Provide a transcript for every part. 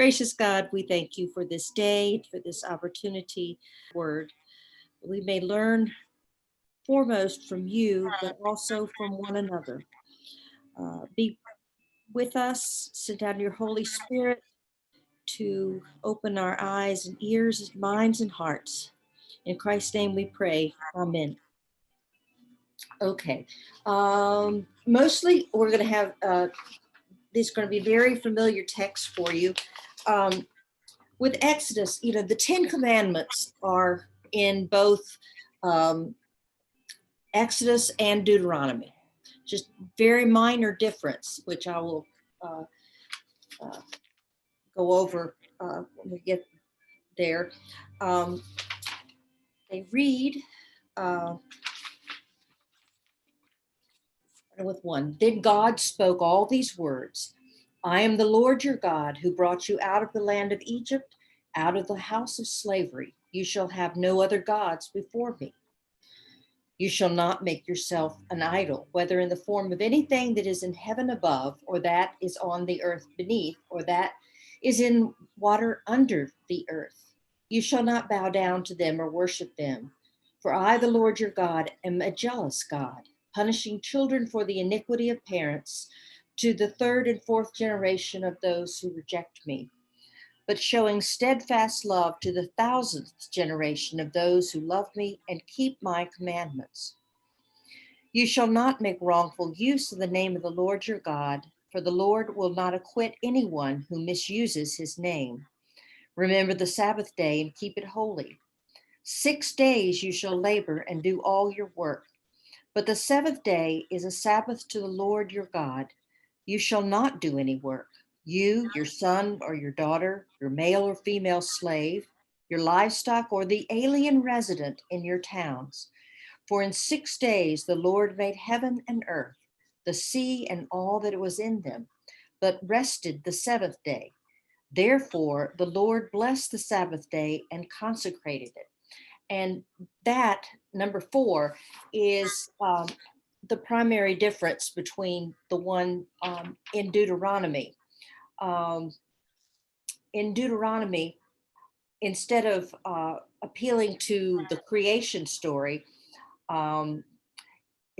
Gracious God, we thank you for this day, for this opportunity, word. We may learn foremost from you, but also from one another. Be with us, send down your Holy Spirit to open our eyes and ears, minds and hearts. In Christ's name we pray, amen. Okay, mostly we're going to have, these are going to be very familiar texts for you. With Exodus, the 10 Commandments are in both Exodus and Deuteronomy. Just very minor difference, which I will go over when we get there. They read with one. Then God spoke all these words. I am the Lord your God who brought you out of the land of Egypt, out of the house of slavery. You shall have no other gods before me. You shall not make yourself an idol, whether in the form of anything that is in heaven above, or that is on the earth beneath, or that is in water under the earth. You shall not bow down to them or worship them. For I, the Lord your God, am a jealous God, punishing children for the iniquity of parents to the third and fourth generation of those who reject me, but showing steadfast love to the thousandth generation of those who love me and keep my commandments. You shall not make wrongful use of the name of the Lord your God, for the Lord will not acquit anyone who misuses his name. Remember the Sabbath day and keep it holy. 6 days you shall labor and do all your work, but the seventh day is a Sabbath to the Lord your God. You shall not do any work. You, your son or your daughter, your male or female slave, your livestock, or the alien resident in your towns. For in 6 days the Lord made heaven and earth, the sea and all that was in them, but rested the seventh day. Therefore the Lord blessed the Sabbath day and consecrated it. And that, number 4, is the primary difference between the one in Deuteronomy. In Deuteronomy, instead of appealing to the creation story, it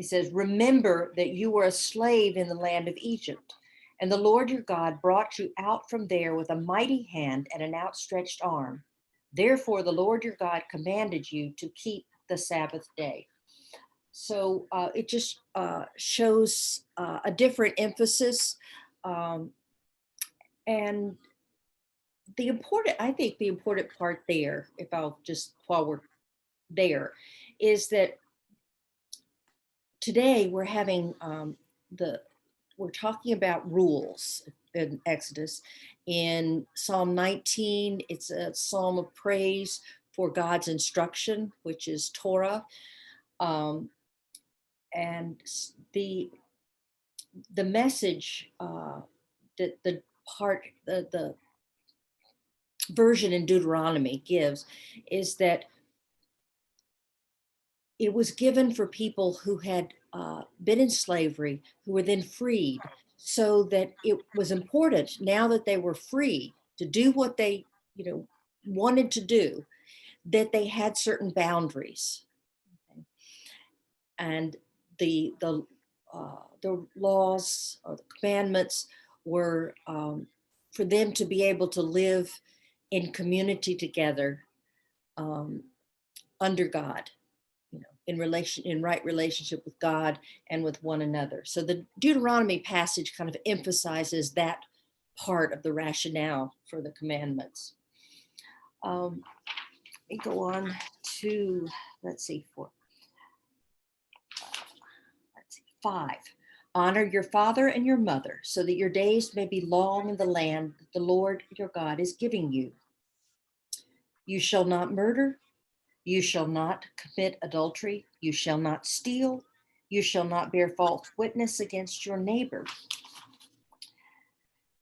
says, remember that you were a slave in the land of Egypt, and the Lord your God brought you out from there with a mighty hand and an outstretched arm. Therefore, the Lord your God commanded you to keep the Sabbath day. So it just shows a different emphasis. And I think the important part there, while we're there, is that today we're having we're talking about rules in Exodus. In Psalm 19, it's a psalm of praise for God's instruction, which is Torah. And the message that the version in Deuteronomy gives is that it was given for people who had been in slavery, who were then freed, so that it was important now that they were free to do what they, wanted to do, that they had certain boundaries. Okay? And the laws or the commandments were for them to be able to live in community together under God, in right relationship with God and with one another. So the Deuteronomy passage kind of emphasizes that part of the rationale for the commandments. Let me go on to, 5. Honor your father and your mother, so that your days may be long in the land that the Lord your God is giving you. You shall not murder. You shall not commit adultery. You shall not steal. You shall not bear false witness against your neighbor.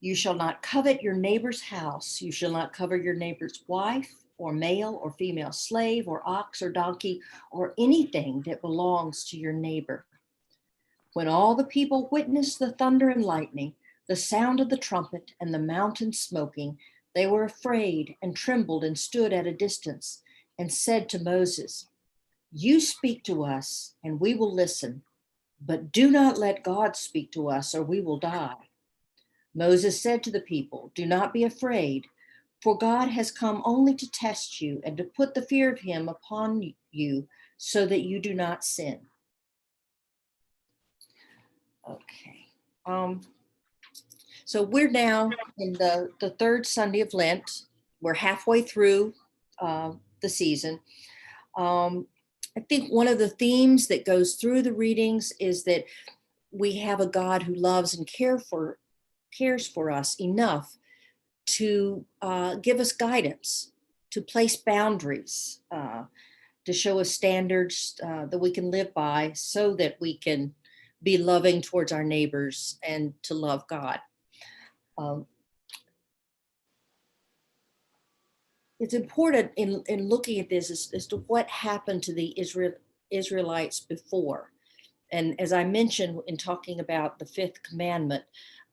You shall not covet your neighbor's house. You shall not covet your neighbor's wife, or male or female slave, or ox or donkey, or anything that belongs to your neighbor. When all the people witnessed the thunder and lightning, the sound of the trumpet, and the mountain smoking, They were afraid and trembled and stood at a distance and said to Moses, "You speak to us and we will listen, but do not let God speak to us or we will die." Moses said to the people, "Do not be afraid, for God has come only to test you and to put the fear of him upon you so that you do not sin." Okay. So we're now in the third Sunday of Lent. We're halfway through the season. I think one of the themes that goes through the readings is that we have a God who loves and cares for us enough to give us guidance, to place boundaries, to show us standards that we can live by so that we can be loving towards our neighbors and to love God. It's important in looking at this as to what happened to the Israelites before. And as I mentioned in talking about the fifth commandment,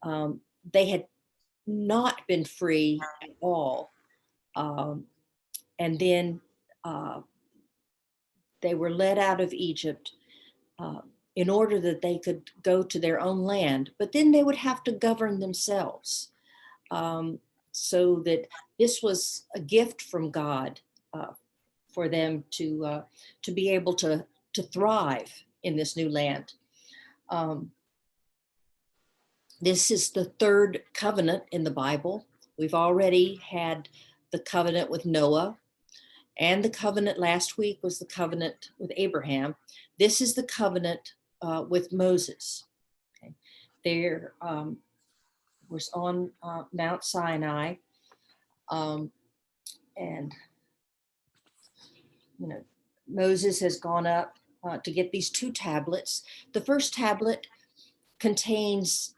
they had not been free at all. And then they were led out of Egypt in order that they could go to their own land, but then they would have to govern themselves. So that this was a gift from God for them to be able to thrive in this new land. This is the third covenant in the Bible. We've already had the covenant with Noah, and the covenant last week was the covenant with Abraham. This is the covenant with Moses. Okay. There was on Mount Sinai, and Moses has gone up to get these two tablets. The first tablet contains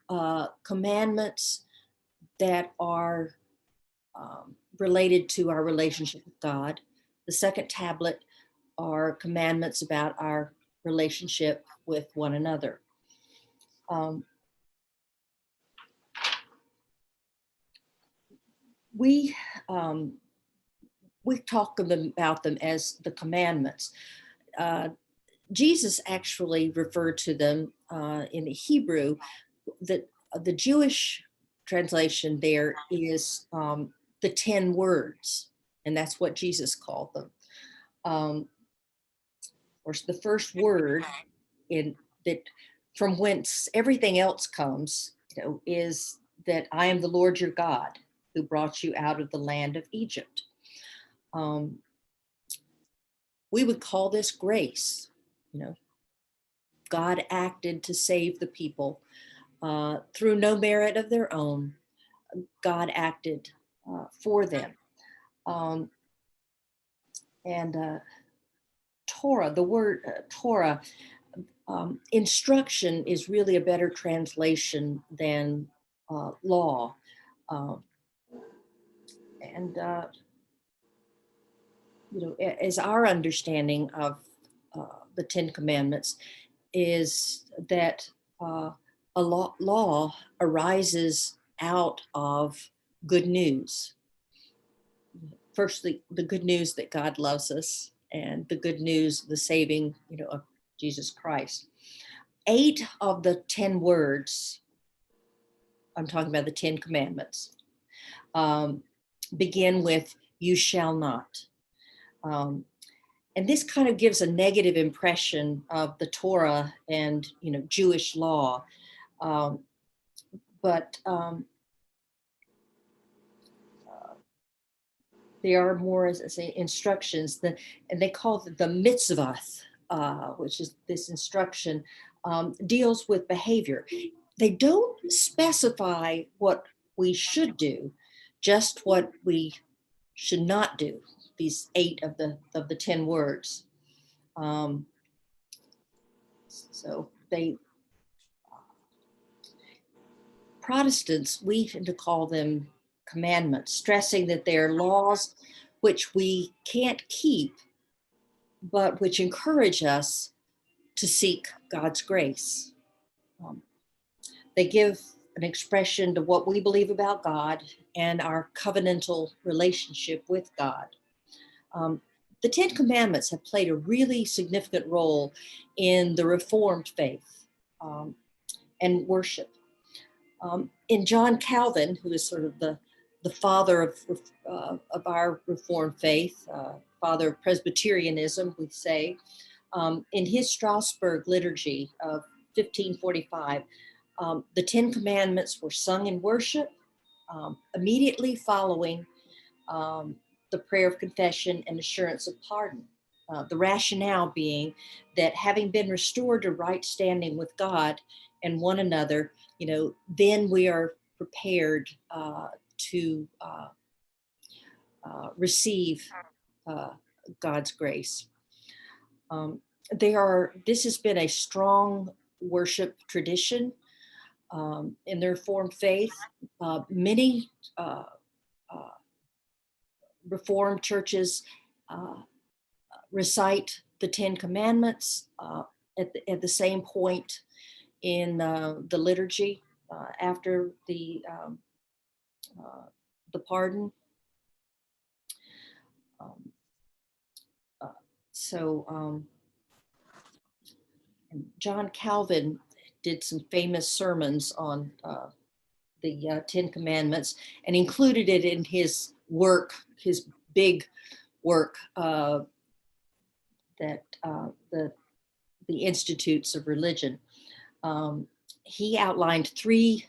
commandments that are related to our relationship with God. The second tablet are commandments about our relationship with one another. We talk about them as the commandments. Jesus actually referred to them in the Hebrew. That the Jewish translation there is the 10 words, and that's what Jesus called them. Or the first word in that from whence everything else comes, is that I am the Lord your God who brought you out of the land of Egypt. We would call this grace. God acted to save the people through no merit of their own. God acted for them. And Torah, the word Torah, instruction is really a better translation than law. And as our understanding of the Ten Commandments is that a law arises out of good news. Firstly, the good news that God loves us, and the good news, the saving, of Jesus Christ. 8 of the 10 words, I'm talking about the 10 Commandments, begin with "you shall not." And this kind of gives a negative impression of the Torah and Jewish law, but there are more, as I say, instructions. And they call it the mitzvah, which is this instruction, deals with behavior. They don't specify what we should do, just what we should not do. These 8 of the 10 words. So Protestants, we tend to call them commandments, stressing that they're laws which we can't keep, but which encourage us to seek God's grace. They give an expression to what we believe about God and our covenantal relationship with God. The Ten Commandments have played a really significant role in the Reformed faith and worship. In John Calvin, who is sort of the father of our Reformed faith, father of Presbyterianism, we say, in his Strasbourg liturgy of 1545, the Ten Commandments were sung in worship immediately following the prayer of confession and assurance of pardon. The rationale being that having been restored to right standing with God and one another, then we are prepared to receive God's grace. This has been a strong worship tradition in their Reformed faith. Many Reformed churches recite the Ten Commandments at the same point in the liturgy after the pardon. John Calvin did some famous sermons on the Ten Commandments and included it in his work, his big work that the Institutes of Religion. He outlined 3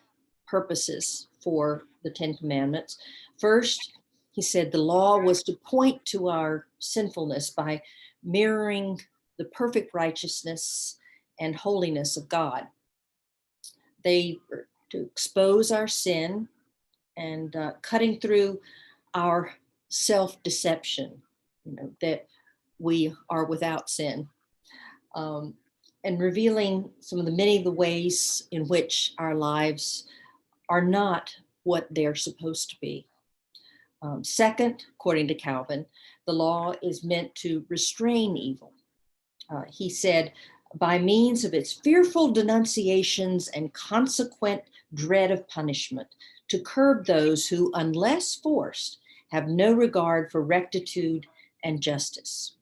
purposes for the Ten Commandments. First, he said the law was to point to our sinfulness by mirroring the perfect righteousness and holiness of God. They were to expose our sin and cutting through our self-deception, that we are without sin, and revealing some of the ways in which our lives are not what they're supposed to be. Second, according to Calvin, the law is meant to restrain evil. He said, by means of its fearful denunciations and consequent dread of punishment, to curb those who, unless forced, have no regard for rectitude and justice.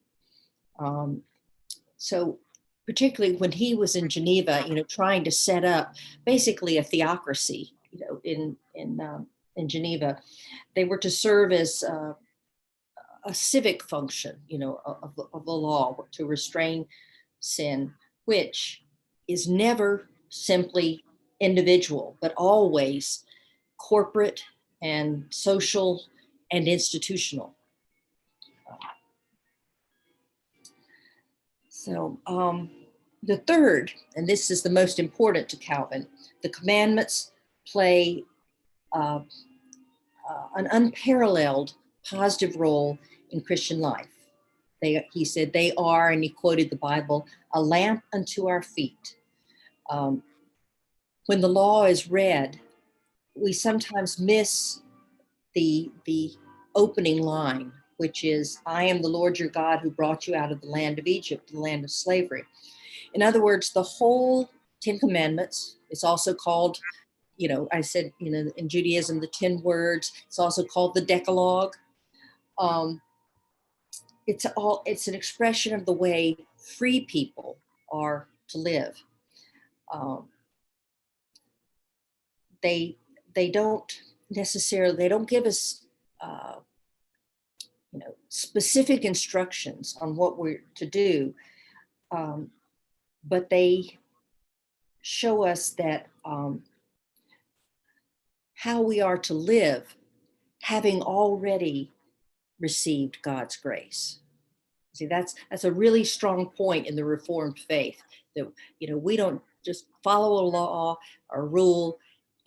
So particularly when he was in Geneva, trying to set up basically a theocracy, in Geneva, they were to serve as a civic function, of the law, to restrain sin, which is never simply individual, but always corporate and social and institutional. So the third, and this is the most important to Calvin, the commandments play an unparalleled positive role in Christian life. He said they are, and he quoted the Bible, a lamp unto our feet. When the law is read, we sometimes miss the opening line, which is, I am the Lord your God who brought you out of the land of Egypt, the land of slavery. In other words, the whole Ten Commandments, it's also called, I said, in Judaism, the 10 words, it's also called the Decalogue. It's an expression of the way free people are to live. They don't necessarily, they don't give us specific instructions on what we're to do, but they show us that how we are to live, having already received God's grace. See, that's a really strong point in the Reformed faith, that we don't just follow a law or rule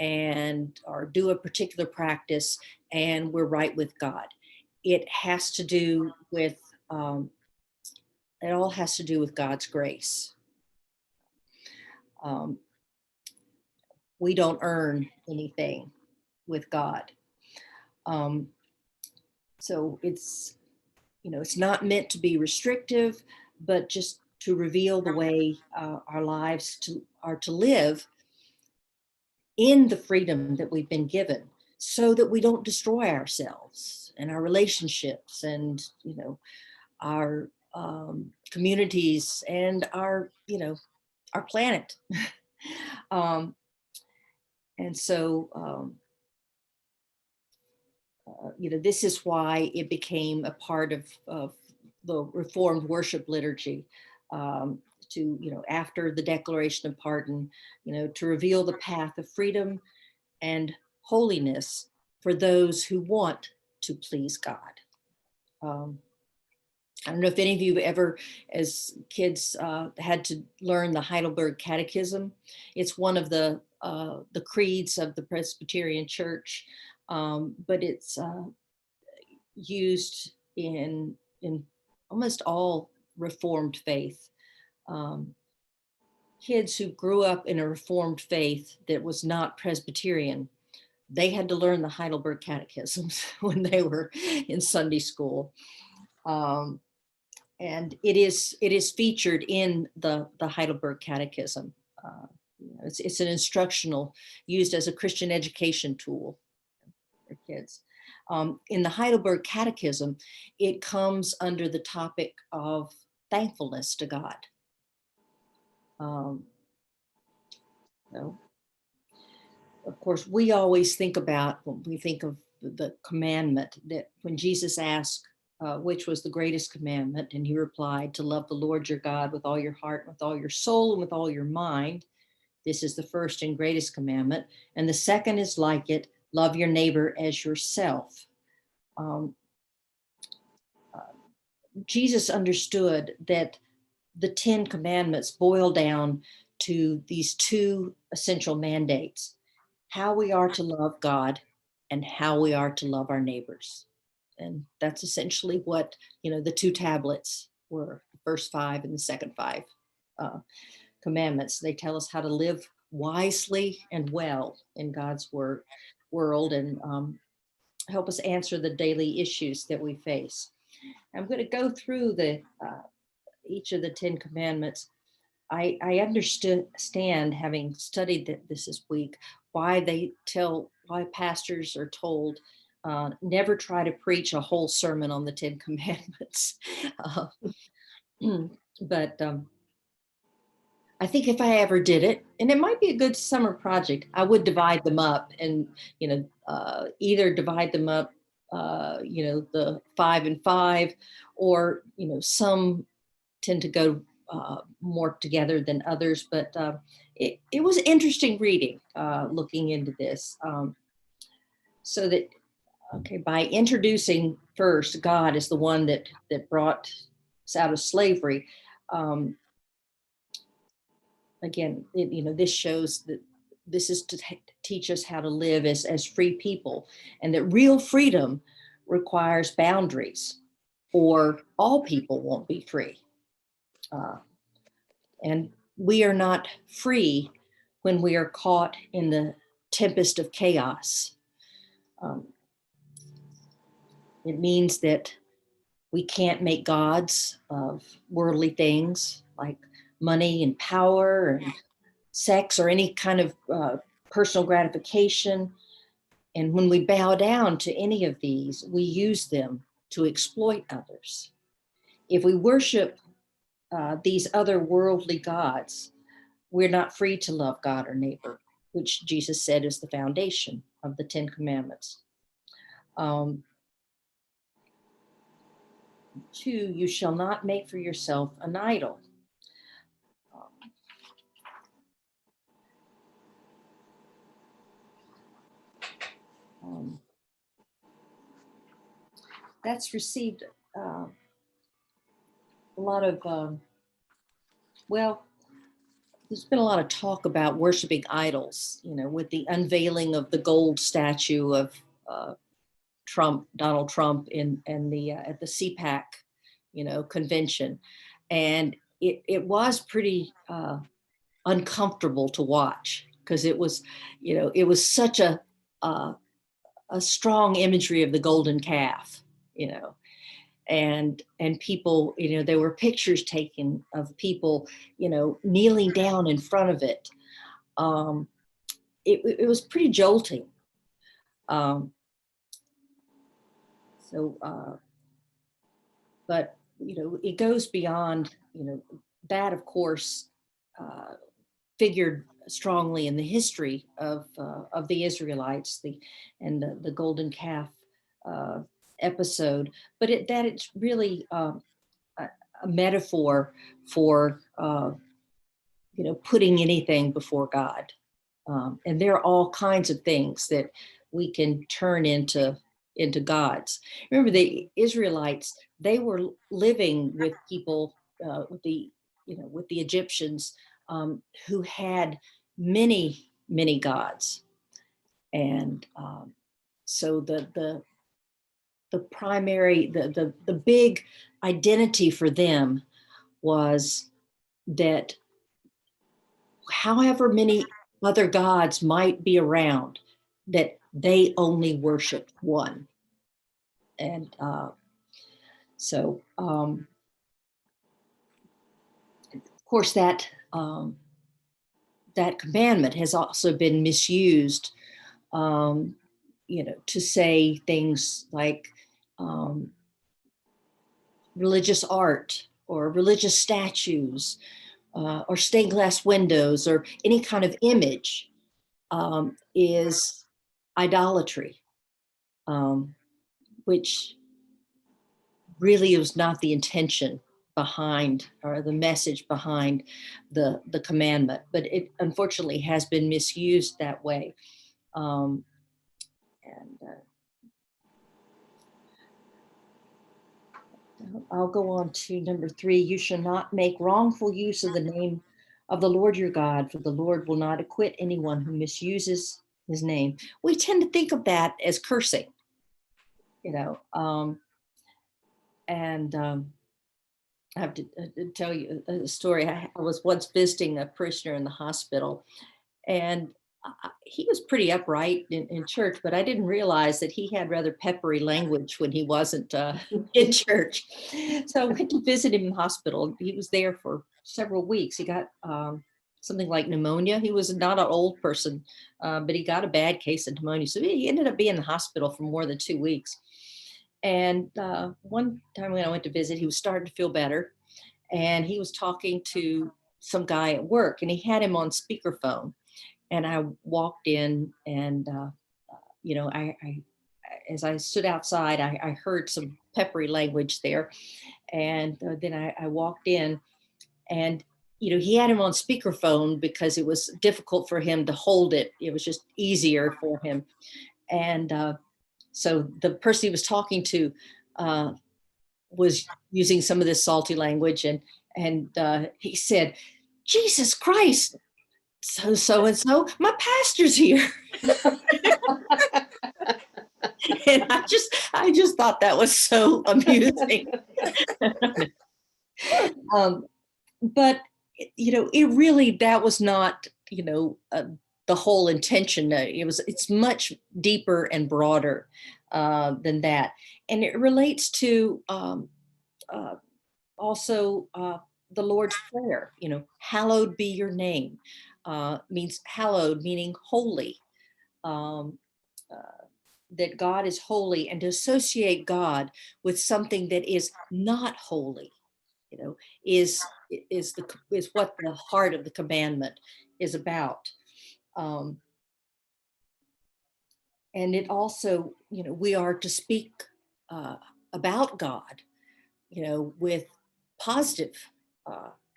or do a particular practice and we're right with God. It has to do with it all has to do with God's grace. We don't earn anything with God. So it's not meant to be restrictive, but just to reveal the way our lives are to live in the freedom that we've been given, so that we don't destroy ourselves and our relationships and, our communities and our planet. um, and so, this is why it became a part of the Reformed worship liturgy, to, after the Declaration of Pardon, to reveal the path of freedom and holiness for those who want to please God. I don't know if any of you ever, as kids, had to learn the Heidelberg Catechism. It's one of the creeds of the Presbyterian Church, but it's used in almost all Reformed faith. Kids who grew up in a Reformed faith that was not Presbyterian, they had to learn the Heidelberg Catechisms when they were in Sunday school. And it is featured in the Heidelberg Catechism. It's an instructional, used as a Christian education tool for kids. In the Heidelberg Catechism, it comes under the topic of thankfulness to God. Of course, we always think about, when we think of the commandment, that when Jesus asked, which was the greatest commandment, and he replied, to love the Lord your God with all your heart, with all your soul, and with all your mind. This is the first and greatest commandment. And the second is like it, love your neighbor as yourself. Jesus understood that the 10 commandments boil down to these two essential mandates: how we are to love God and how we are to love our neighbors. And that's essentially what, the two tablets were, the first 5 and the second 5 commandments. They tell us how to live wisely and well in God's world, and help us answer the daily issues that we face. I'm going to go through each of the 10 commandments. I understand, having studied this week, why pastors are told, never try to preach a whole sermon on the 10 commandments. But I think if I ever did it, and it might be a good summer project, I would divide them up and, either divide them up, the 5 and 5, or, some tend to go more together than others. But it was interesting reading, looking into this. So that, by introducing first God as the one that brought us out of slavery, again, this shows that this is to teach us how to live as free people, and that real freedom requires boundaries, or all people won't be free. And we are not free when we are caught in the tempest of chaos. It means that we can't make gods of worldly things like money and power and sex, or any kind of personal gratification. And when we bow down to any of these, we use them to exploit others. If we worship these other worldly gods, we're not free to love God or neighbor, which Jesus said is the foundation of the 10 commandments. 2, you shall not make for yourself an idol. That's received a lot of, there's been a lot of talk about worshiping idols, with the unveiling of the gold statue of Donald Trump at the CPAC, convention. And it was pretty uncomfortable to watch, because it was such a strong imagery of the golden calf, and people, there were pictures taken of people, kneeling down in front of it. it was pretty jolting. Um, but it goes beyond that. Of course, figured strongly in the history of the Israelites, the golden calf uh, episode, but it's really a metaphor for putting anything before God. And there are all kinds of things that we can turn into gods. Remember, the Israelites, they were living with people, with the Egyptians, who had many, many gods. And so the primary, the big identity for them was that however many other gods might be around, that they only worshiped one. And so, of course, that commandment has also been misused, to say things like religious art or religious statues, or stained glass windows or any kind of image is idolatry, which really was not the intention behind, or the message behind the commandment, but it unfortunately has been misused that way. And I'll go on to number 3. You shall not make wrongful use of the name of the Lord your God, for the Lord will not acquit anyone who misuses his name. We tend to think of that as cursing, and I have to tell you a story. I was once visiting a parishioner in the hospital, and he was pretty upright in church, but I didn't realize that he had rather peppery language when he wasn't in church. So I went to visit him in the hospital. He was there for several weeks. He got something like pneumonia. He was not an old person, but he got a bad case of pneumonia. So he ended up being in the hospital for more than 2 weeks. And one time when I went to visit, he was starting to feel better. And he was talking to some guy at work, and he had him on speakerphone. And I walked in, and I as I stood outside, I heard some peppery language there, and then I walked in, and he had him on speakerphone because it was difficult for him to hold it. It was just easier for him, and so the person he was talking to was using some of this salty language, and he said, "Jesus Christ, so and so, my pastor's here." And I just thought that was so amusing. But it really, that was not the whole intention. It's much deeper and broader than that, and it relates to uh, also the Lord's Prayer. Hallowed be your name, means hallowed, meaning holy. Um, that God is holy, and to associate God with something that is not holy, is is what the heart of the commandment is about. Um, and it also, we are to speak uh, about God, with positive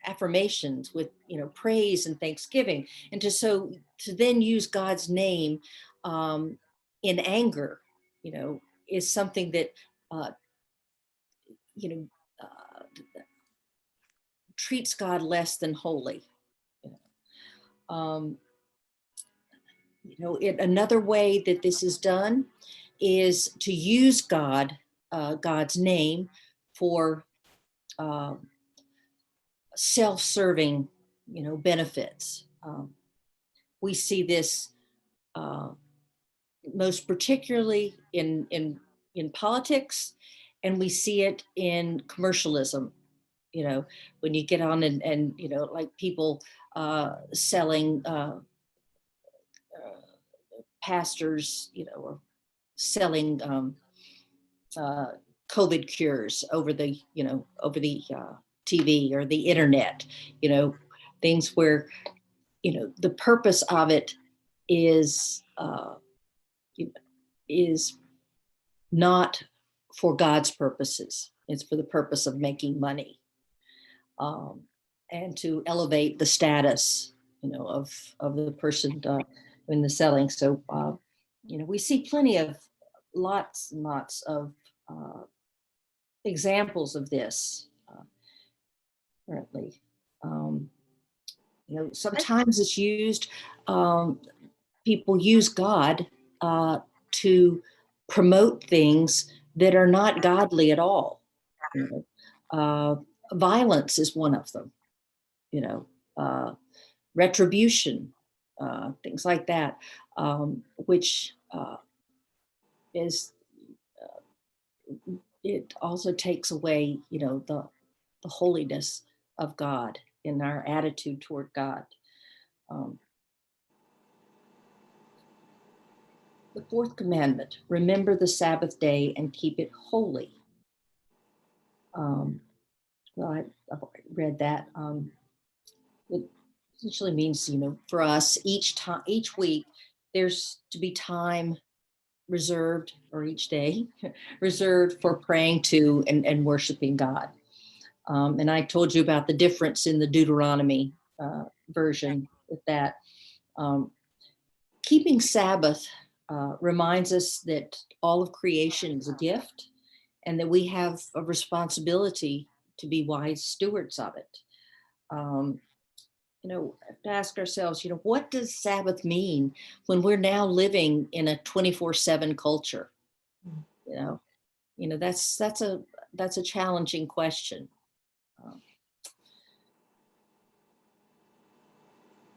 affirmations, with praise and thanksgiving, and to then use God's name in anger, is something that uh, you know treats God less than holy. Um, another way that this is done is to use God's name for self-serving, benefits. We see this uh, most particularly in politics, and we see it in commercialism. When you get on and like people selling pastors, are selling COVID cures over the TV or the internet, things where, the purpose of it is is not for God's purposes. It's for the purpose of making money, and to elevate the status, of the person in the selling. So, we see plenty of lots and lots of examples of this currently. Sometimes it's used. People use God to promote things that are not godly at all. Violence is one of them. Retribution, things like that, which is it also takes away, the holiness of God in our attitude toward God. The fourth commandment: remember the Sabbath day and keep it holy. I've read that. It essentially means, for us, each week, there's to be time reserved, or each day reserved for praying to and worshiping God. And I told you about the difference in the Deuteronomy version with that. Keeping Sabbath reminds us that all of creation is a gift, and that we have a responsibility to be wise stewards of it. Have to ask ourselves, what does Sabbath mean when we're now living in a 24/7 culture? That's a challenging question.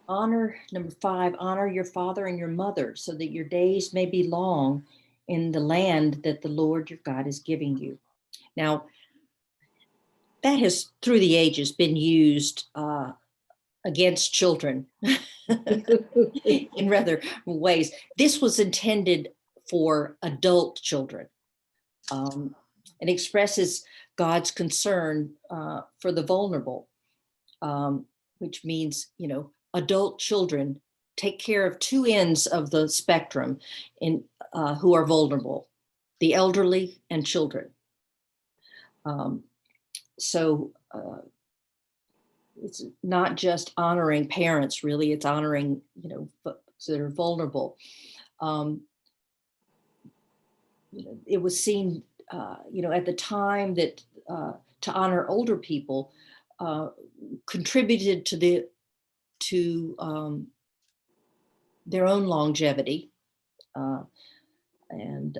Number 5, honor your father and your mother so that your days may be long in the land that the Lord your God is giving you. Now, that has through the ages been used against children in rather ways. This was intended for adult children. It expresses God's concern for the vulnerable, which means, adult children take care of two ends of the spectrum who are vulnerable: the elderly and children. So it's not just honoring parents, really, it's honoring, folks that are vulnerable. It was seen, at the time that to honor older people contributed to their own longevity, and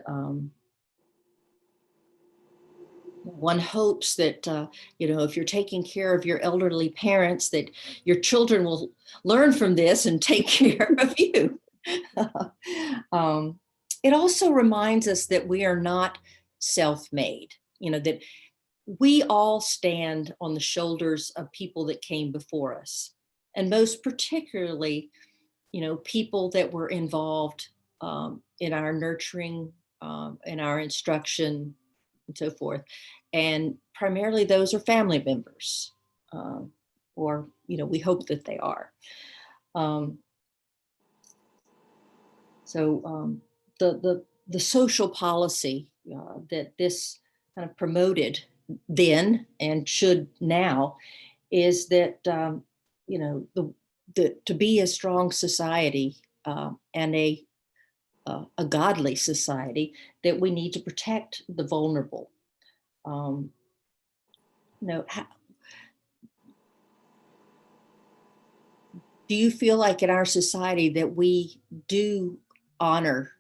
one hopes that if you're taking care of your elderly parents, that your children will learn from this and take care of you. It also reminds us that we are not self-made, that we all stand on the shoulders of people that came before us, and most particularly, people that were involved in our nurturing, in our instruction, and so forth. And primarily those are family members, or, we hope that they are. So the social policy that this kind of promoted then and should now is that, to be a strong society and a godly society, that we need to protect the vulnerable. Do you feel like in our society that we do honor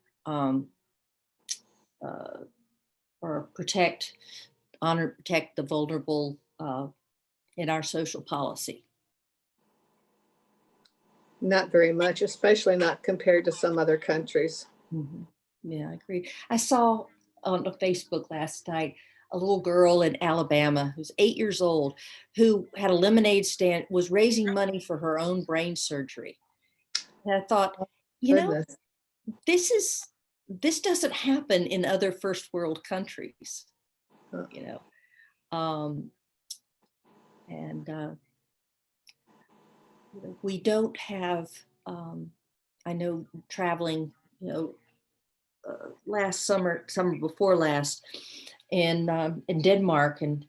or protect the vulnerable in our social policy? Not very much, especially not compared to some other countries. Mm-hmm. Yeah, I agree. I saw on Facebook last night a little girl in Alabama who's 8 years old, who had a lemonade stand, was raising money for her own brain surgery. And I thought, Goodness. this doesn't happen in other first world countries, Huh. you know. And we don't have. I know traveling, last summer before last, in Denmark and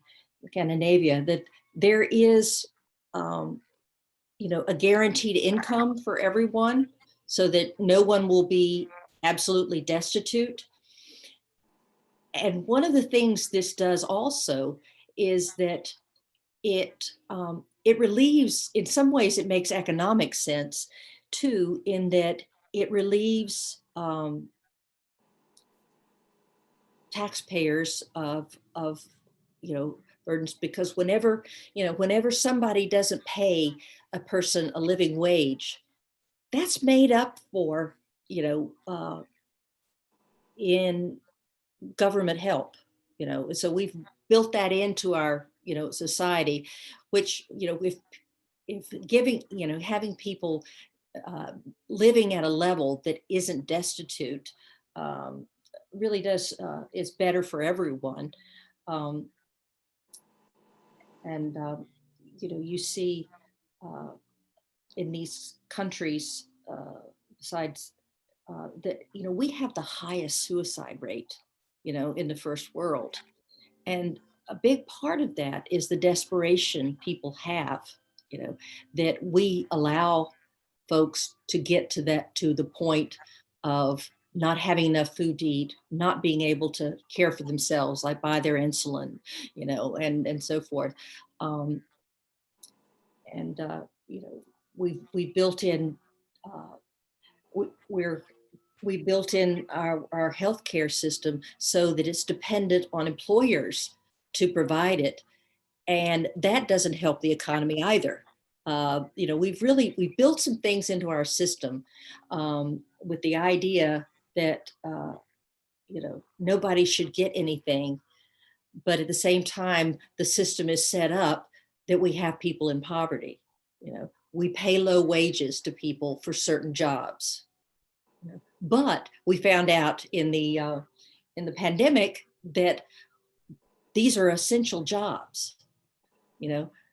Scandinavia, that there is, a guaranteed income for everyone, so that no one will be absolutely destitute. And one of the things this does also is that it relieves, in some ways, it makes economic sense too, in that it relieves taxpayers of burdens, because whenever somebody doesn't pay a person a living wage, that's made up for, in government help. So we've built that into our society, which if giving, having people uh, living at a level that isn't destitute, um, really does, is better for everyone. um, and you see, uh, in these countries, besides that, we have the highest suicide rate, in the first world. And a big part of that is the desperation people have, that we allow folks to get to the point of not having enough food to eat, not being able to care for themselves, like buy their insulin, and so forth. Um, and we built in, uh, we're we built in our healthcare system so that it's dependent on employers to provide it, and that doesn't help the economy either. We built some things into our system, with the idea that nobody should get anything, but at the same time, the system is set up that we have people in poverty. We pay low wages to people for certain jobs, but we found out in the pandemic that these are essential jobs.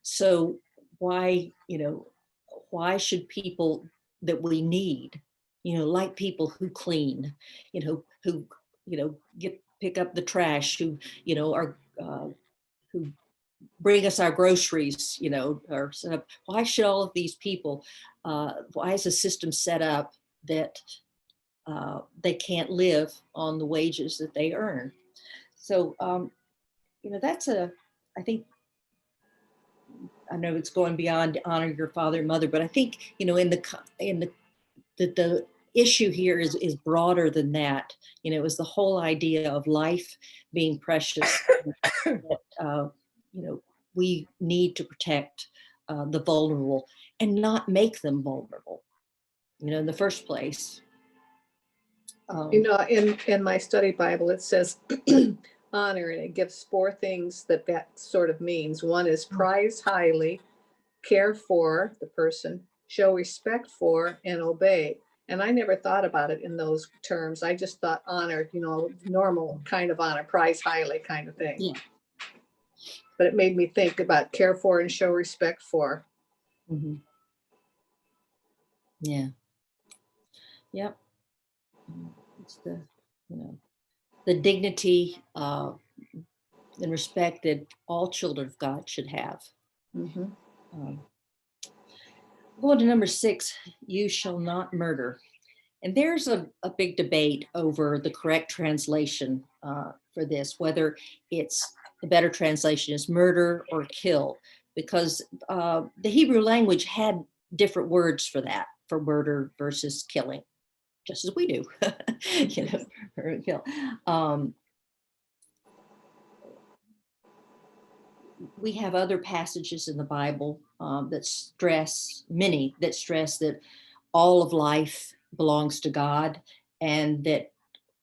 So why should people that we need, like people who clean, who get pick up the trash, who are who bring us our groceries, or set up, why should all of these people, why is the system set up that they can't live on the wages that they earn? So that's I think, I know it's going beyond honor your father and mother, but I think, the issue here is broader than that. Is the whole idea of life being precious. That, we need to protect the vulnerable and not make them vulnerable, in the first place. In my study Bible, it says honor, and it gives four things that sort of means. One is prize highly, care for the person, show respect for, and obey. And I never thought about it in those terms. I just thought honor, normal kind of honor, prize highly kind of thing. Yeah. But it made me think about care for and show respect for. Mm-hmm. Yeah. Yep. It's the dignity and respect that all children of God should have. Mm-hmm. Going to number 6, you shall not murder. And there's a big debate over the correct translation for this, whether it's the better translation is murder or kill, because the Hebrew language had different words for that, for murder versus killing, just as we do, murder and kill. We have other passages in the Bible many that stress that all of life belongs to God, and that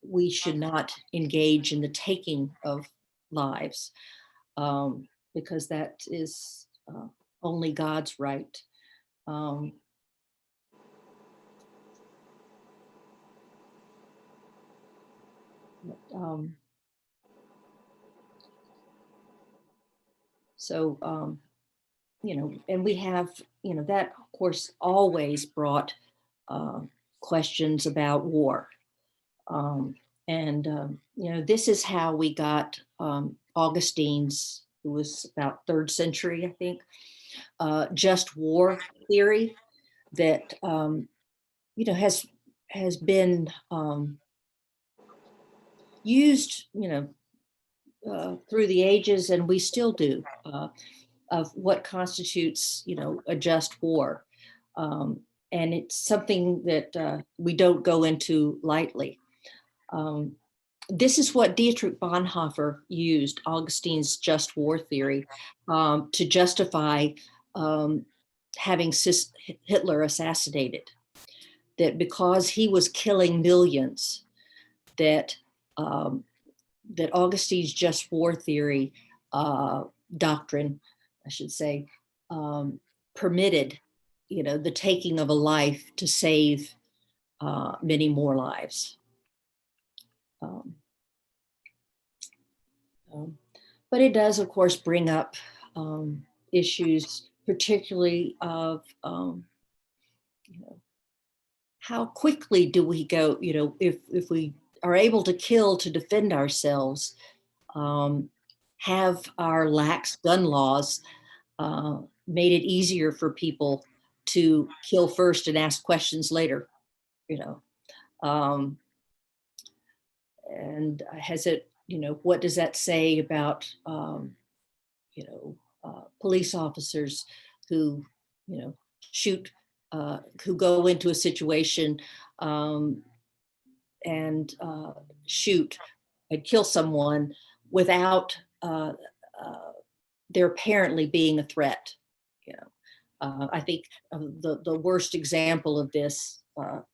we should not engage in the taking of lives, because that is only God's right. Um, um, so, and we have, that of course always brought uh, questions about war. Um, this is how we got Augustine's, who was about 3rd century, I think, just war theory that, has been used, through the ages, and we still do, of what constitutes, a just war. Um, and it's something that we don't go into lightly. Um, this is what Dietrich Bonhoeffer used, Augustine's just war theory, to justify um, having Hitler assassinated. That because he was killing millions, that um, that Augustine's just war theory doctrine, I should say, permitted, the taking of a life to save many more lives. Um, um, but it does, of course, bring up issues, particularly of how quickly do we go, if we are able to kill to defend ourselves, have our lax gun laws made it easier for people to kill first and ask questions later, you know. Um, and has it, what does that say about, police officers who, shoot, who go into a situation um, and shoot and kill someone without there apparently being a threat. I think the worst example of this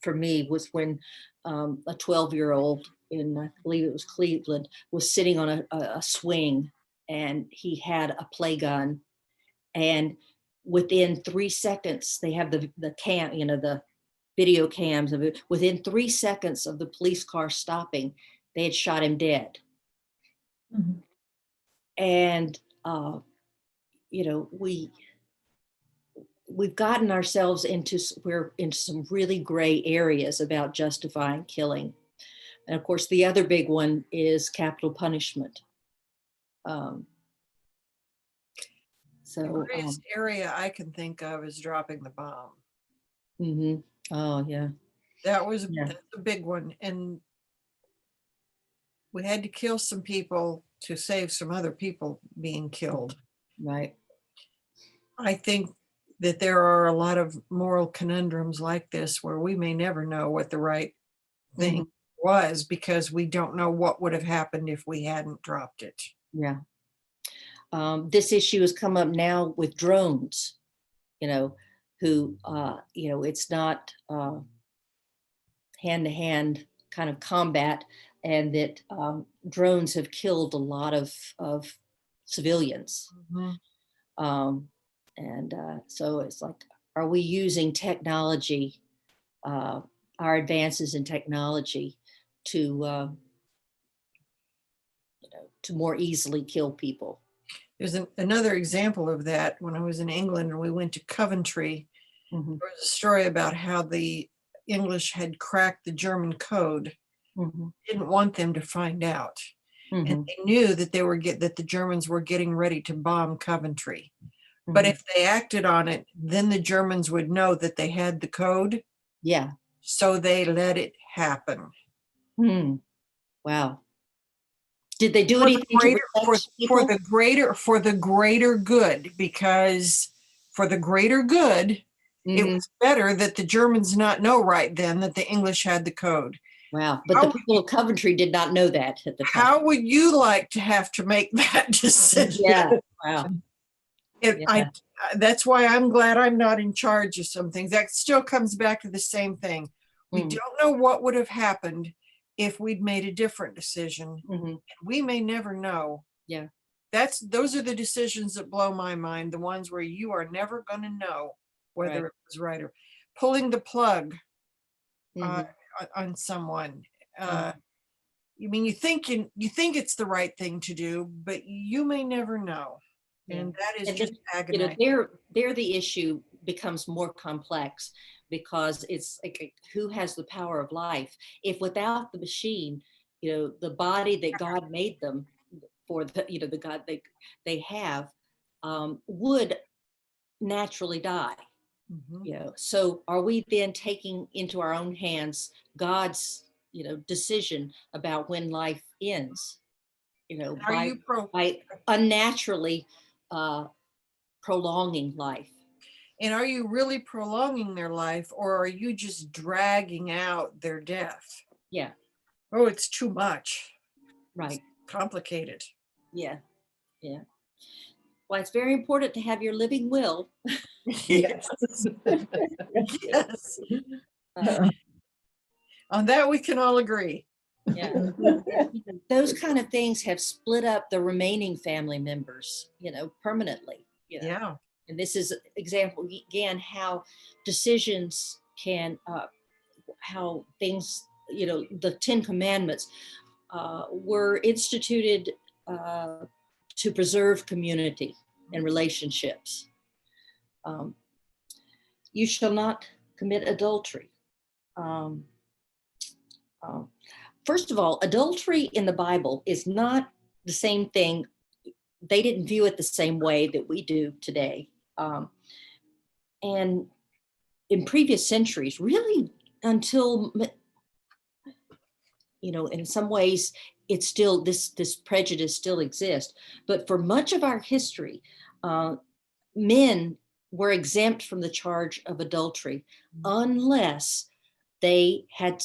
for me was when a 12-year-old in, I believe it was Cleveland, was sitting on a swing, and he had a play gun, and within 3 seconds, they have the cam, the video cams of it. Within 3 seconds of the police car stopping, they had shot him dead. Mhm. And we've gotten ourselves into some really gray areas about justifying killing. And of course, the other big one is capital punishment. Um, The so, greatest area I can think of is dropping the bomb. mhm. Oh yeah, That's yeah, a big one. And we had to kill some people to save some other people being killed. right. I think that there are a lot of moral conundrums like this where we may never know what the right thing Mhm. was, because we don't know what would have happened if we hadn't dropped it. Yeah. This issue has come up now with drones, who, it's not hand to hand kind of combat, and that drones have killed a lot of civilians. Mhm. Um, and so it's like, are we using technology, uh, our advances in technology, to to more easily kill people? There's another example of that. When I was in England and we went to Coventry, Mhm, there was a story about how the English had cracked the German code, mhm, didn't want them to find out. And mhm, they knew that that the Germans were getting ready to bomb Coventry. But mhm. if they acted on it, then the Germans would know that they had the code. Yeah. So they let it happen. Hmm. Wow. Did they do For the anything to greater protect people? for the greater good, because for the greater good, it Mhm. was better that the Germans not know right then that the English had the code. Wow. But the How, people of Coventry did not know that at the time. how would you like to have to make that decision? Yeah. Wow. Yeah. That's why I'm glad I'm not in charge of some things. That still comes back to the same thing. We Mm. don't know what would have happened if we'd made a different decision. Mhm. We may never know. Yeah. Those are the decisions that blow my mind, the ones where you are never going to know whether Right. it was right. Or pulling the plug uh, Mhm. on someone. Mhm. I mean, you think it's the right thing to do, but you may never know. And that is And just agonizing. there the issue becomes more complex, because it's like, who has the power of life? If without the machine, the body that God made them for, the God they have, would naturally die. Mhm. So are we then taking into our own hands God's decision about when life ends, Are by you pro unnaturally uh, prolonging life? and are you really prolonging their life, or are you just dragging out their death? Yeah, Oh, it's too much. right. Complicated. Yeah, yeah. Well, it's very important to have your living will. Yes. Yes. uh, On that we can all agree. yeah. Those kind of things have split up the remaining family members, permanently. Yeah. And this is example again how decisions can, how things, the Ten Commandments were instituted uh, to preserve community and relationships. Um, you shall not commit adultery. Um, um, First of all, adultery in the Bible is not the same thing. They didn't view it the same way that we do today. And in previous centuries, really until, in some ways, it's still this prejudice still exists. But for much of our history, men were exempt from the charge of adultery unless they had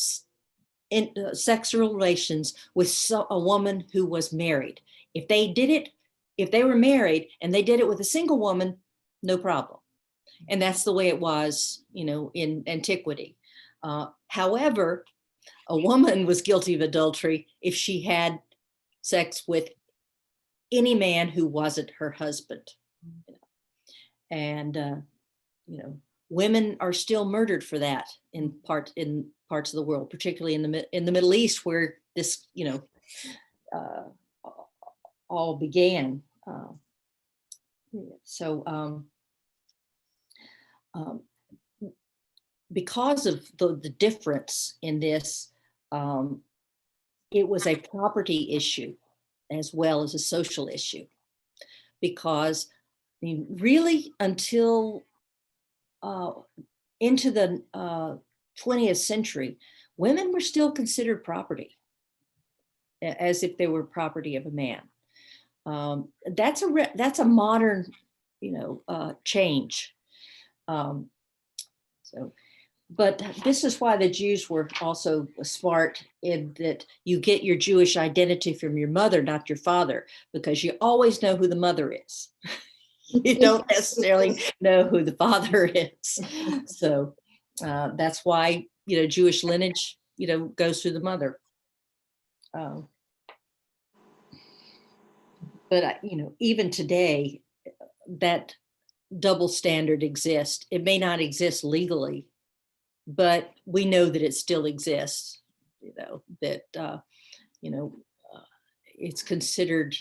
sexual relations with a woman who was married. If they did it, if they were married and they did it with a single woman, no problem. And that's the way it was, in antiquity. However, a woman was guilty of adultery if she had sex with any man who wasn't her husband. And women are still murdered for that in parts of the world, particularly in the Middle East, where this uh, all began. So um, because of the difference in this, um, it was a property issue as well as a social issue, because I mean, really until into the 20th century, women were still considered property, as if they were property of a man. That's a modern, change. Um, so, but this is why the Jews were also smart, in that you get your Jewish identity from your mother, not your father, because you always know who the mother is. You don't necessarily know who the father is. So that's why, Jewish lineage, goes through the mother. Um, but, even today, that double standard exists. It may not exist legally, but we know that it still exists, that, you know, it's considered,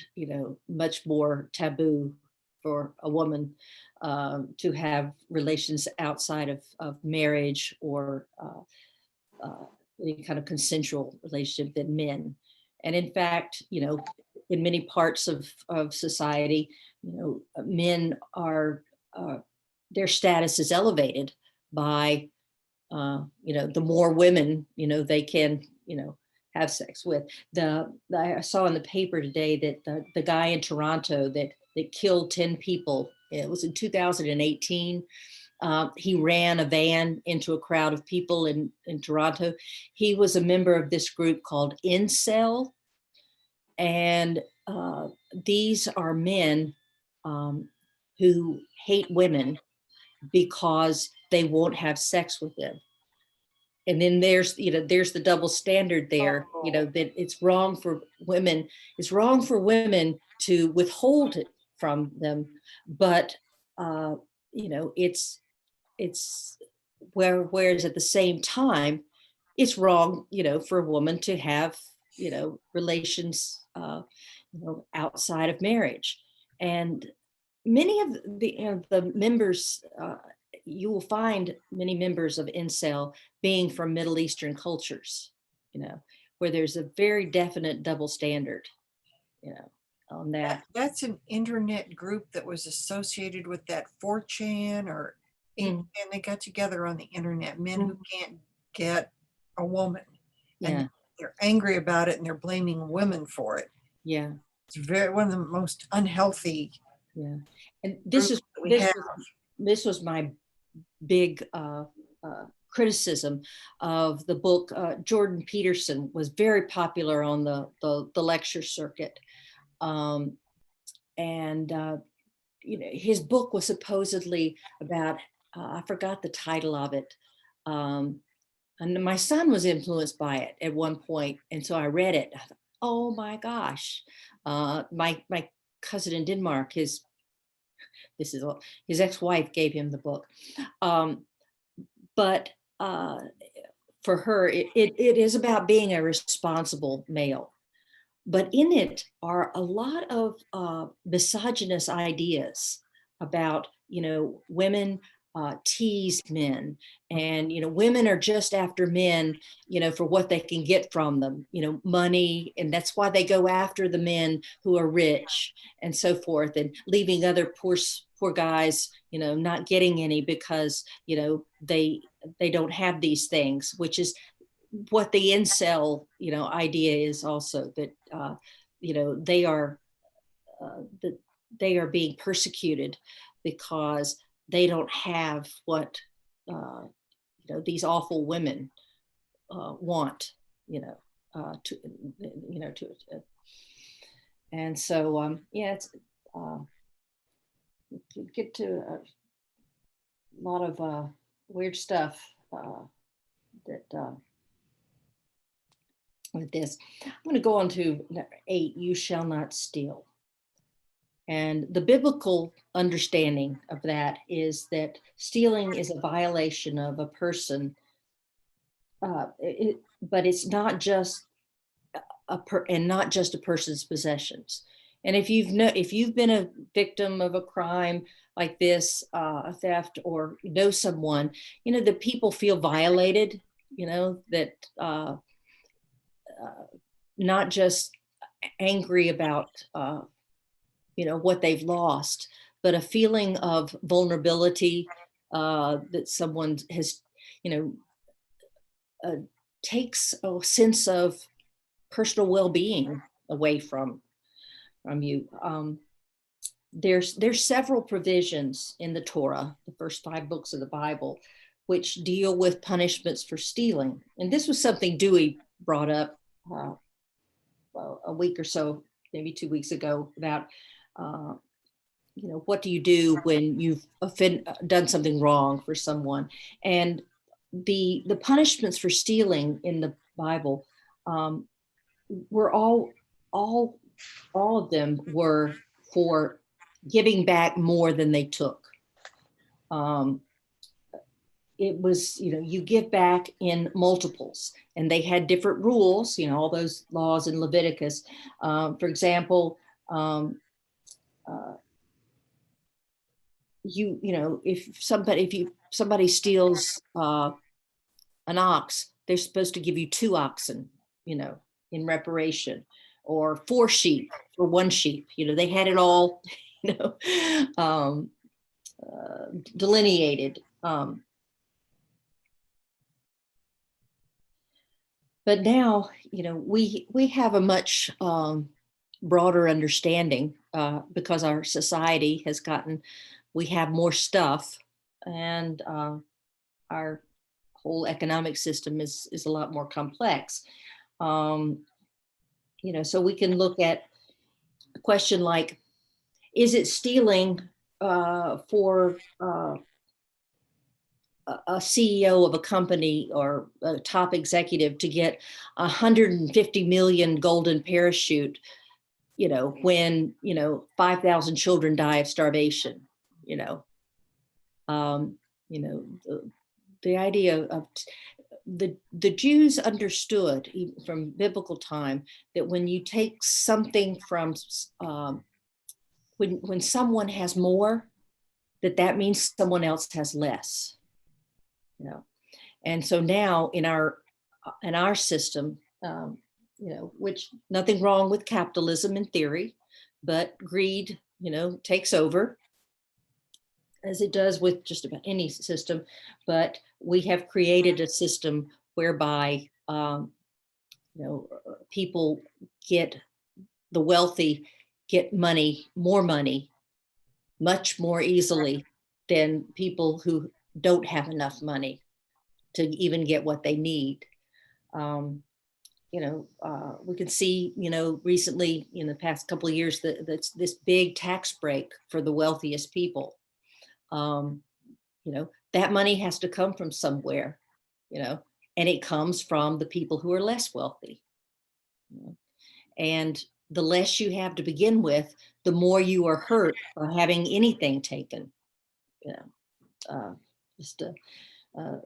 much more taboo for a woman to have relations outside of marriage, or any kind of consensual relationship, than men. And in fact, in many parts of society, men are, their status is elevated by, the more women, they can, have sex with. I saw in the paper today that the guy in Toronto that killed 10 people, it was in 2018. He ran a van into a crowd of people in Toronto. He was a member of this group called Incel. And these are men who hate women because they won't have sex with them. And then there's the double standard there, that it's wrong for women to withhold it from them, but it's whereas at the same time, it's wrong, for a woman to have, relations, outside of marriage. And many of the members, you will find many members of incel being from Middle Eastern cultures, where there's a very definite double standard, on that. That's an internet group that was associated with that 4chan and they got together on the internet, men who can't get a woman. Yeah. And they're angry about it and they're blaming women for it. Yeah. It's one of the most unhealthy. Yeah. And this was my big criticism of the book. Jordan Peterson was very popular on the lecture circuit. His book was supposedly about, I forgot the title of it. And my son was influenced by it at one point. And so I read it. I thought, oh my gosh. My cousin in Denmark, his ex-wife gave him the book. But for her, it is about being a responsible male. But in it are a lot of misogynist ideas about, women tease men, and, women are just after men, for what they can get from them, money. And that's why they go after the men who are rich and so forth, and leaving other poor guys, not getting any because, they don't have these things, which is what the incel, idea is also, that, they are being persecuted because they don't have what, these awful women want, and so, it's, get to a lot of weird stuff that, with this. I'm going to go on to number 8, you shall not steal. And the biblical understanding of that is that stealing is a violation of a person, but it's not just not just a person's possessions. And if you've been a victim of a crime like this, a theft, or know someone, that people feel violated, that not just angry about what they've lost, but a feeling of vulnerability, that someone has, takes a sense of personal well-being away from you. There's several provisions in the Torah, the first 5 books of the Bible, which deal with punishments for stealing. And this was something Dewey brought up a week or so, maybe 2 weeks ago, about what do you do when you've done something wrong for someone. And the punishments for stealing in the Bible were all of them were for giving back more than they took. It was, you give back in multiples, and they had different rules, all those laws in Leviticus. For example, if somebody steals an ox, they're supposed to give you 2 oxen, in reparation, or 4 sheep for 1 sheep. They had it all, delineated. But now, we have a much broader understanding because our society has we have more stuff, and our whole economic system is a lot more complex. So we can look at a question like, is it stealing for a CEO of a company or a top executive to get 150 million golden parachute, when, 5,000 children die of starvation, the idea of the Jews understood even from biblical time that when you take something from when someone has more, that means someone else has less. You know, and so now in our system, which nothing wrong with capitalism in theory, but greed, takes over, as it does with just about any system. But we have created a system whereby people the wealthy get more money, much more easily than people who don't have enough money to even get what they need. We can see, recently in the past couple of years, that's this big tax break for the wealthiest people. That money has to come from somewhere, and it comes from the people who are less wealthy. And the less you have to begin with, the more you are hurt by having anything taken. Just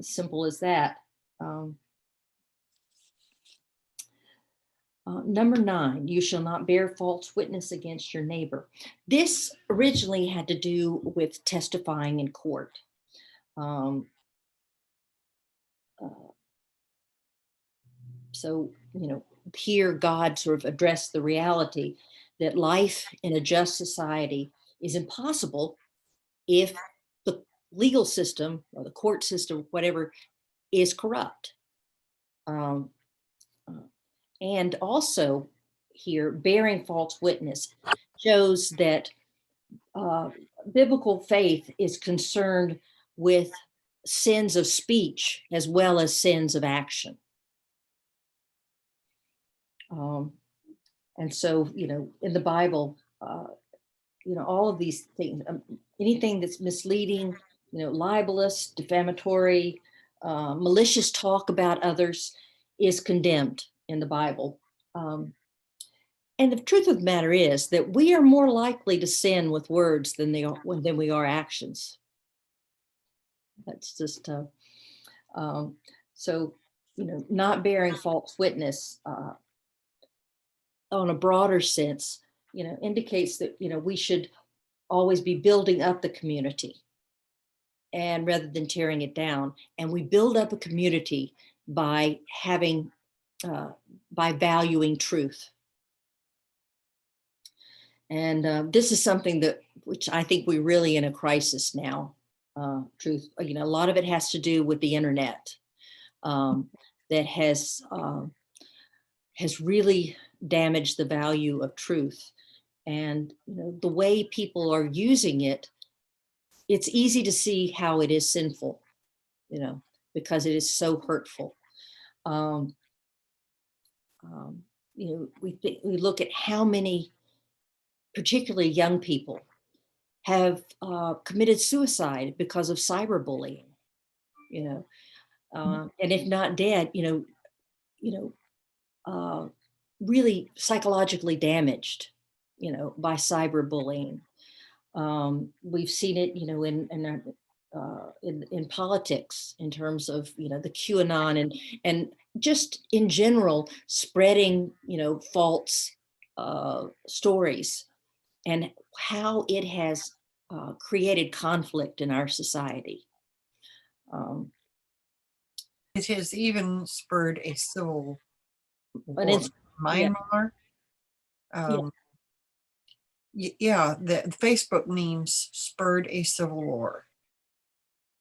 simple as that. Number 9, you shall not bear false witness against your neighbor. This originally had to do with testifying in court. So, here God sort of addressed the reality that life in a just society is impossible if the legal system or the court system, whatever, is corrupt. And also here, bearing false witness shows that biblical faith is concerned with sins of speech as well as sins of action. And so, in the Bible, all of these things, anything that's misleading, libelous, defamatory, malicious talk about others is condemned in the Bible. And the truth of the matter is that we are more likely to sin with words than we are actions. That's just so, not bearing false witness on a broader sense, indicates that, we should always be building up the community and rather than tearing it down. And we build up a community by by valuing truth. And this is something which I think we're really in a crisis now. Truth, a lot of it has to do with the internet, that has really damaged the value of truth. And the way people are using it, it's easy to see how it is sinful, because it is so hurtful. We look at how many, particularly young people, have committed suicide because of cyberbullying, and if not dead, really psychologically damaged, by cyberbullying. We've seen it, in politics, in terms of the QAnon and just in general spreading false stories, and how it has created conflict in our society. It has even spurred a civil war. But Myanmar. The Facebook memes spurred a civil war.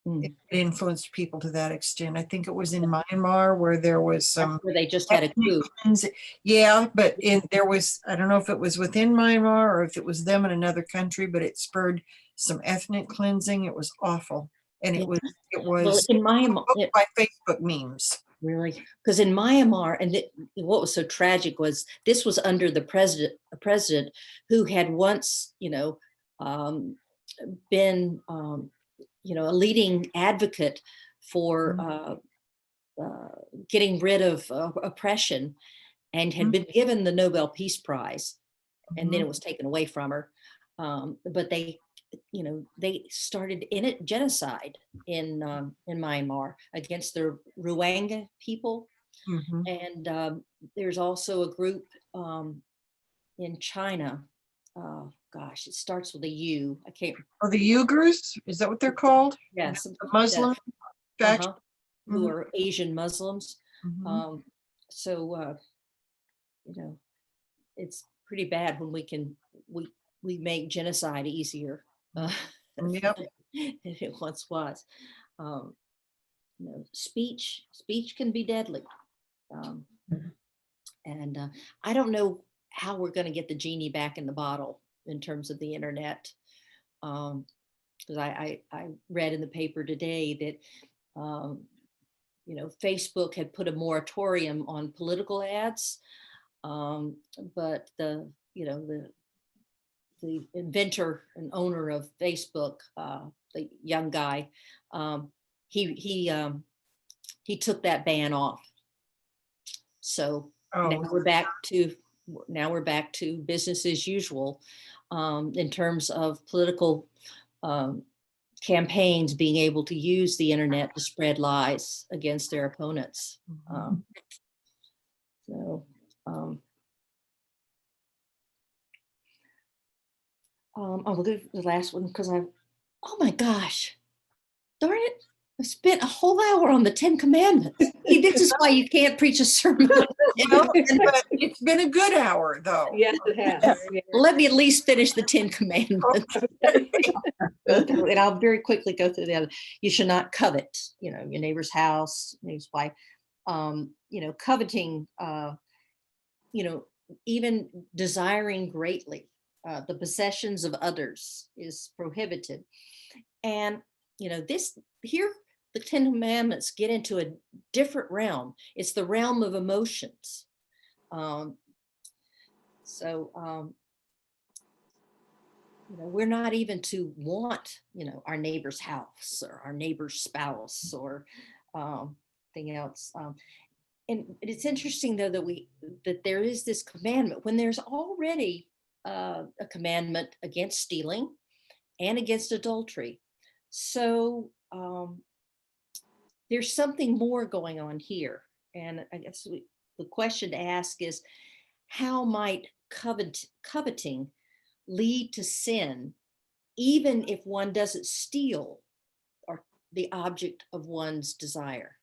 It influenced people to that extent. I think it was in Myanmar where there was some. Where they just had a coup. Yeah, but there was, I don't know if it was within Myanmar or if it was them in another country, but it spurred some ethnic cleansing. It was awful, and it was Well, in Myanmar, by Facebook memes. Really, because in Myanmar, and what was so tragic was this was under a president who had once, been, a leading advocate for getting rid of oppression, and had been given the Nobel Peace Prize, and then it was taken away from her. But they they started in it genocide in Myanmar against the Rohingya people. Mhm. And there's also a group in China. Gosh, it starts with a U. I can't. Oh, the Uyghurs, is that what they're called? Yes, The Muslim faction? uh-huh, who Mhm. are Asian Muslims. Mhm. So it's pretty bad when we make genocide easier Yep. than it once was. Um, speech can be deadly. Um, and I don't know how we're going to get the genie back in the bottle in terms of the internet. Because I read in the paper today that Facebook had put a moratorium on political ads, but the inventor and owner of Facebook, the young guy, he took that ban off. So now Oh, we're back to business as usual in terms of political campaigns being able to use the internet to spread lies against their opponents. So I'll go to the last one because oh my gosh, darn it. I spent a whole hour on the 10 Commandments. See, this is why you can't preach a sermon. well, but it's been a good hour, though. Yes, it has. Yeah. Let me at least finish the 10 Commandments. Okay. And I'll very quickly go through the other. You should not covet, your neighbor's house, neighbor's wife. Coveting, even desiring greatly the possessions of others is prohibited. And the 10 Commandments get into a different realm. It's the realm of emotions. We're not even to want, our neighbor's house or our neighbor's spouse or thing else. And it's interesting though that there is this commandment when there's already a commandment against stealing and against adultery. So there's something more going on here. And I guess the question to ask is, how might coveting lead to sin, even if one doesn't steal or the object of one's desire?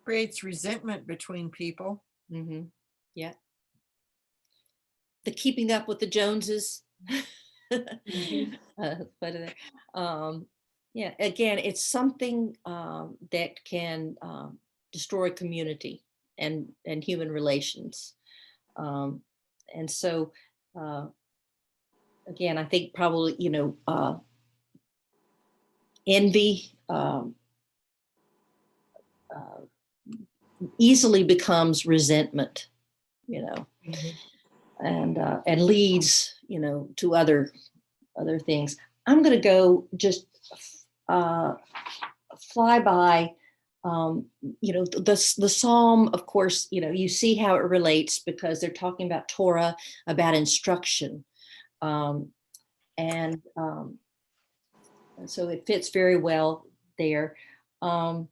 Creates resentment between people. Mm-hmm. Yeah. The keeping up with the Joneses. Mhm. Yeah, again, it's something that can destroy community and human relations. And so, again, I think probably, envy easily becomes resentment, Mhm. and leads, to other things. I'm going to go just fly by. The psalm, of course, you see how it relates because they're talking about Torah, about instruction, and so it fits very well there. I'm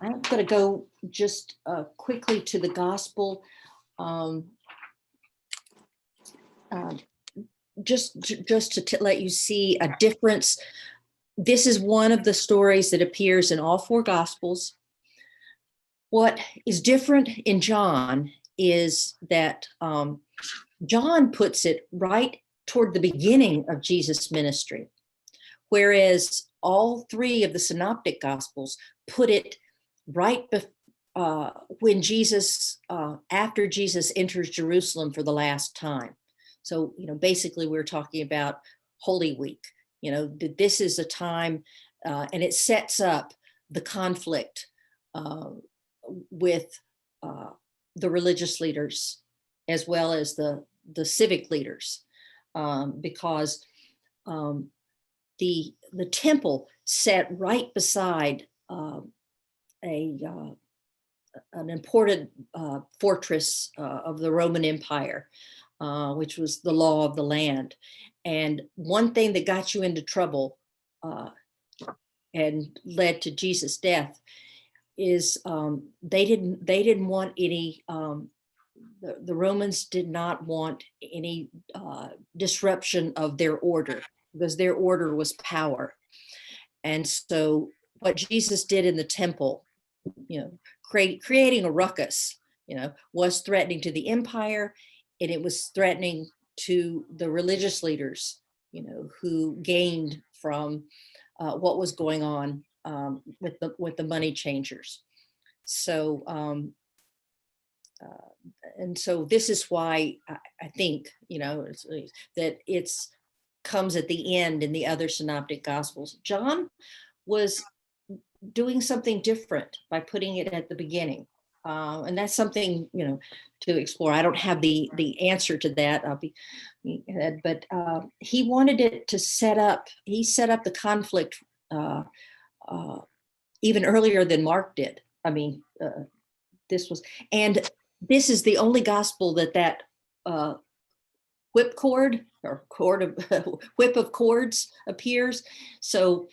going to go just quickly to the gospel. Um, uh, just to let you see a difference. This is one of the stories that appears in all four gospels. What is different in John is that John puts it right toward the beginning of Jesus' ministry, whereas all three of the synoptic gospels put it right when Jesus, after Jesus enters Jerusalem for the last time. So, basically we're talking about Holy Week. This is a time, and it sets up the conflict with the religious leaders as well as the civic leaders, because the temple sat right beside an important fortress of the Roman Empire. which was the law of the land. And one thing that got you into trouble and led to Jesus' death is they didn't want any. The Romans did not want any disruption of their order, because their order was power. And so what Jesus did in the temple, creating a ruckus, was threatening to the empire, and it was threatening to the religious leaders, who gained from what was going on with the money changers. So and so this is why I think that it's comes at the end in the other synoptic gospels. John was doing something different by putting it at the beginning, and that's something to explore. I don't have the answer to that. But he wanted it to set up. He set up the conflict even earlier than Mark did. I mean, this is the only gospel that whipcord or cord of whip of cords appears. So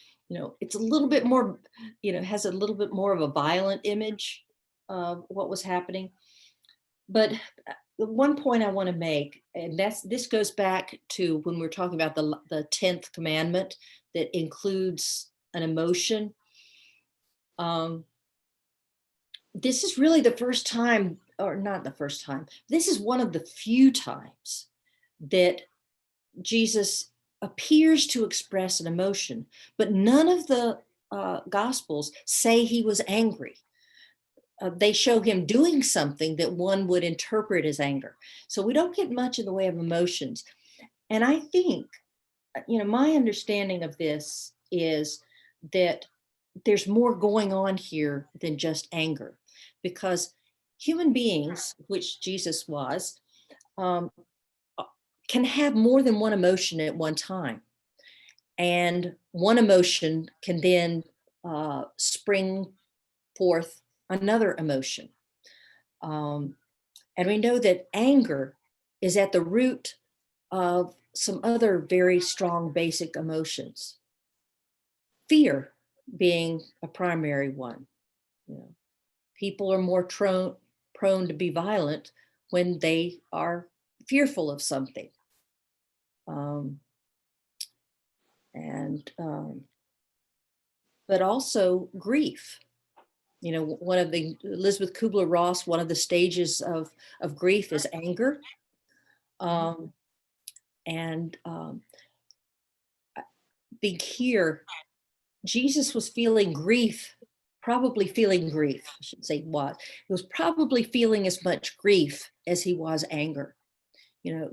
it's a little bit more, has a little bit more of a violent image of what was happening. But the one point I want to make, and this goes back to when we're talking about the 10th commandment that includes an emotion. This is really the first time, or not the first time, this is one of the few times that Jesus appears to express an emotion, but none of the Gospels say he was angry. They show him doing something that one would interpret as anger. So we don't get much in the way of emotions. And I think, my understanding of this is that there's more going on here than just anger, because human beings, which Jesus was, can have more than one emotion at one time. And one emotion can then spring forth another emotion. And we know that anger is at the root of some other very strong basic emotions. Fear being a primary one. People are more prone to be violent when they are fearful of something. But also grief. One of the Elizabeth Kubler-Ross, one of the stages of grief is anger. I think here, Jesus was feeling grief, probably feeling grief, I should say was. He was probably feeling as much grief as he was anger.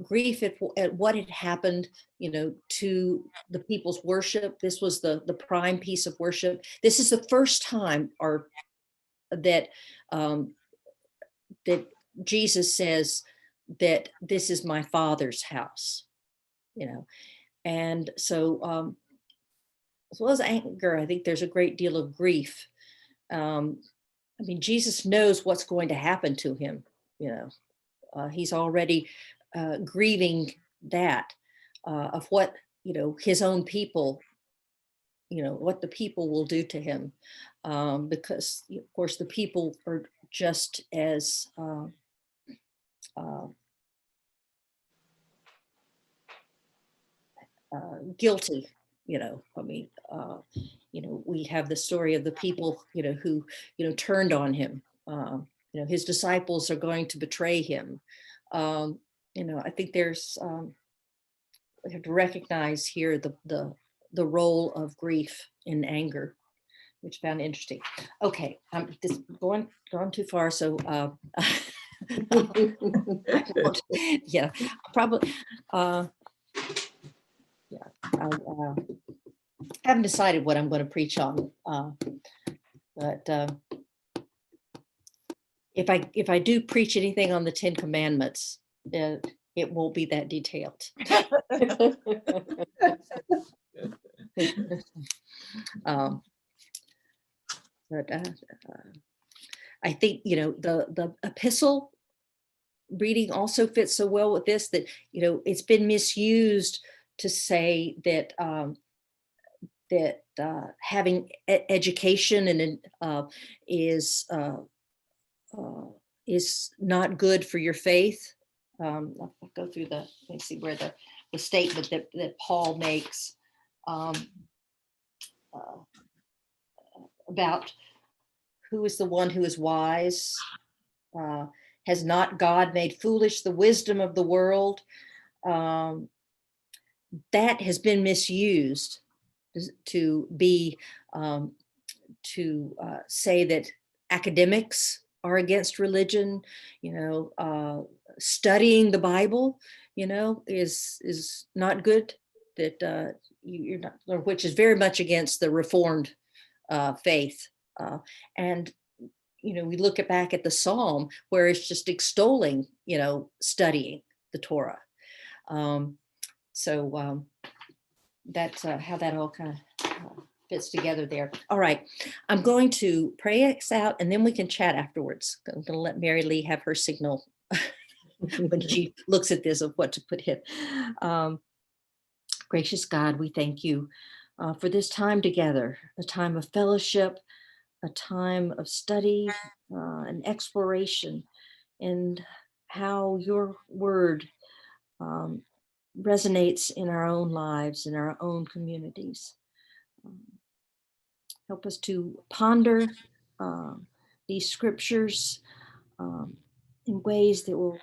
Grief at what had happened, to the people's worship. This was the prime piece of worship. This is the first time that Jesus says that this is my Father's house, and so as well as anger, I think there's a great deal of grief. Jesus knows what's going to happen to him. He's already grieving that of what his own people, what the people will do to him, because of course the people are just as guilty. We have the story of the people who turned on him. His disciples are going to betray him. I think there's we have to recognize here the role of grief in anger, which I found interesting. Okay, I'm just going too far, so yeah, probably. I haven't decided what I'm going to preach on, but if I do preach anything on the 10 Commandments, it won't be that detailed. But I think the epistle reading also fits so well with this, that, it's been misused to say that having education and is not good for your faith. I'll go through let me see where the statement that Paul makes about who is the one who is wise. Has not God made foolish the wisdom of the world? That has been misused to be say that academics are against religion. Studying the Bible, is not good. That you're not, or which is very much against the Reformed faith. And we look back at the Psalm where it's just extolling, studying the Torah. So that's how that all kind of fits together there. All right, I'm going to pray us out, and then we can chat afterwards. I'm going to let Mary Lee have her signal when she looks at this of what to put in. Gracious God, we thank you for this time together, a time of fellowship, a time of study and exploration, and how your word resonates in our own lives, in our own communities. Help us to ponder these scriptures in ways that will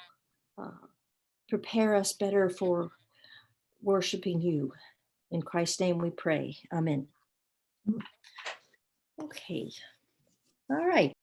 prepare us better for worshiping you. In Christ's name we pray. Amen. Okay. All right.